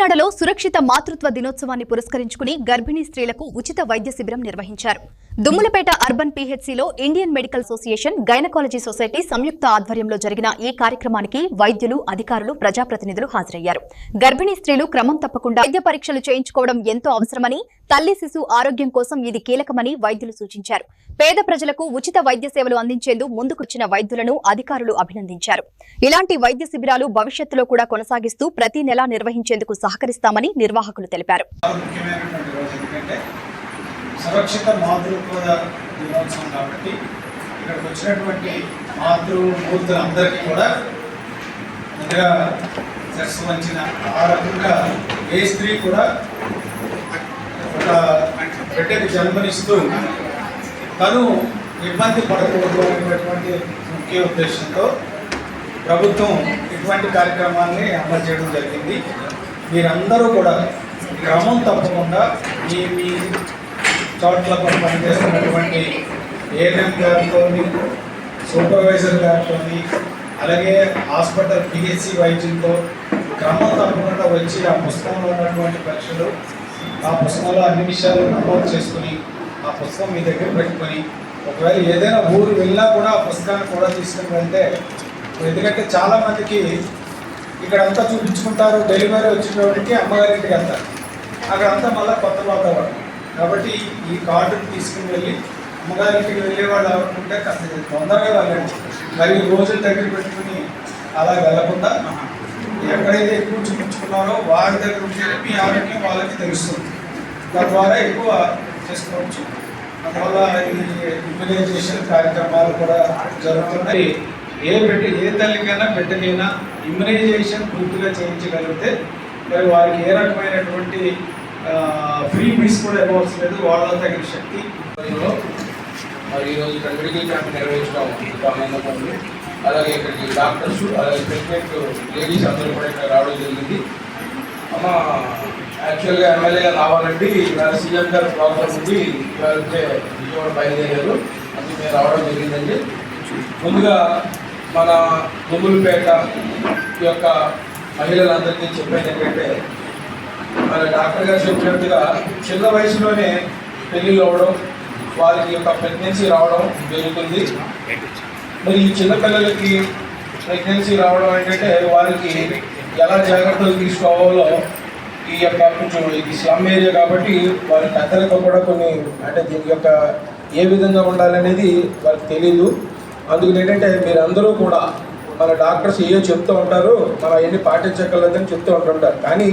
కాకినాడలో సురక్షిత మాతృత్వ దినోత్సవాన్ని పురస్కరించుకుని గర్భిణీ స్త్రీలకు ఉచిత వైద్య శిబిరం నిర్వహించారు. దుమ్ములపేట అర్బన్ పీహెచ్సీలో Indian medical association, gynaecology society సంయుక్త ఆధ్వర్యంలో జరిగిన ఈ కార్యక్రమానికి వైద్యులు, అధికారులు, ప్రజాప్రతినిధులు హాజరయ్యారు. గర్భిణీ స్త్రీలు క్రమం తప్పకుండా వైద్య పరీక్షలు చేయించుకోవడం ఎంతో అవసరమని, తల్లి శిశు ఆరోగ్యం కోసం ఇది కీలకమని వైద్యులు సూచించారు. పేద ప్రజలకు ఉచిత వైద్య సేవలు అందించేందుకు ముందుకొచ్చిన వైద్యులను అధికారులు అభినందించారు. ఇలాంటి వైద్య శిబిరాలు భవిష్యత్తులో కూడా కొనసాగిస్తూ ప్రతి నెలా నిర్వహించేందుకు సహకరిస్తామని నిర్వాహకులు తెలిపారు. సురక్షిత మాతృత్వ దినోత్సవం కాబట్టి ఇక్కడికి వచ్చినటువంటి మాతృమూర్తులందరికీ కూడా ముందుగా శిరస్సు వంచిన ఆ రకంగా ఏ స్త్రీ కూడా ఒక బిడ్డకి జన్మనిస్తూ తను ఇబ్బంది పడకూడదు అనేటువంటి ముఖ్య ఉద్దేశంతో ప్రభుత్వం ఇటువంటి కార్యక్రమాన్ని అమలు చేయడం జరిగింది. మీరందరూ కూడా క్రమం తప్పకుండా మీ చోట్ల పనిచేస్తున్నటువంటి ఏఎన్ఎం గారితో, సూపర్వైజర్ గారితో, అలాగే హాస్పిటల్ పిహెచ్సి వైద్యులతో క్రమం తప్పకుండా వచ్చి ఆ పుస్తకంలో ఉన్నటువంటి పరీక్షలు, ఆ పుస్తకంలో అన్ని విషయాలు నమోదు చేసుకుని ఆ పుస్తకం మీ దగ్గర పెట్టుకొని ఒకవేళ ఏదైనా ఊరు వెళ్ళినా కూడా ఆ పుస్తకాన్ని కూడా తీసుకుని వెళ్తే, ఎందుకంటే చాలామందికి ఇక్కడంతా చూపించుకుంటారు, డెలివరీ వచ్చేటప్పటికి అమ్మగారింటికి వెళ్తారు, అక్కడంతా మళ్ళీ కొత్త వాతావరణం కాబట్టి ఈ కార్డుని తీసుకుని వెళ్ళి అమ్మగారింటికి వెళ్ళే వాళ్ళు అనుకుంటే కాస్త తొందరగా వెళ్ళండి. మరి రోజుల దగ్గర పెట్టుకుని అలా వెళ్ళకుండా ఎక్కడైతే ఎక్కువ చూపించుకున్నారో వారి దగ్గర ఉంటే మీ ఆరోగ్యం వాళ్ళకి తెలుస్తుంది, తద్వారా ఎక్కువ చేసుకోవచ్చు. అందువల్ల ఈ ఇమ్యునైజేషన్ కార్యక్రమాలు కూడా జరుగుతున్నాయి. ఏ తల్లికైనా బిడ్డకైనా ఇమ్యునైజేషన్ పూర్తిగా చేయించగలిగితే మరి వారికి ఏ రకమైనటువంటి ఫ్రీ మీల్స్ కూడా ఇవ్వాల్సి లేదు, వాళ్ళ తగిన శక్తి. మరి ఈరోజు ఇక్కడ మెడికల్ క్యాంప్ నిర్వహించడం, అలాగే ఇక్కడికి డాక్టర్స్, అలాగే ప్రెగ్నెంట్ లేడీస్ అందరూ కూడా ఇక్కడ రావడం జరిగింది. అమ్మ యాక్చువల్గా ఎమ్మెల్యేగా రావాలండి, ఇవాళ సీఎం గారు ప్రోగ్రామ్ ఉంది, ఇవాళ విజయవాడ బయలుదేరారు, అందుకు మేము రావడం జరిగిందండి. ముందుగా మన దుమ్ములపేట యొక్క మహిళలందరికీ చెప్పేది ఏంటంటే, మన డాక్టర్ గారు చెప్పినట్టుగా చిన్న వయసులోనే పెళ్ళిళ్ళు అవ్వడం, వారికి యొక్క ప్రెగ్నెన్సీ రావడం జరుగుతుంది. మరి ఈ చిన్నపిల్లలకి ప్రెగ్నెన్సీ రావడం ఏంటంటే వారికి ఎలా జాగ్రత్తలు తీసుకోవాలో, ఈ యొక్క కొంచెం ఇది స్లమ్ ఏరియా కాబట్టి వారి పెద్దలకు కూడా కొన్ని అంటే దీని యొక్క ఏ విధంగా ఉండాలనేది వారికి తెలియదు. అందుకని ఏంటంటే మీరందరూ కూడా మన డాక్టర్స్ ఏవో చెప్తూ ఉంటారు, మనం అవన్నీ పాటించగలదని చెప్తూ ఉంటుంటారు. కానీ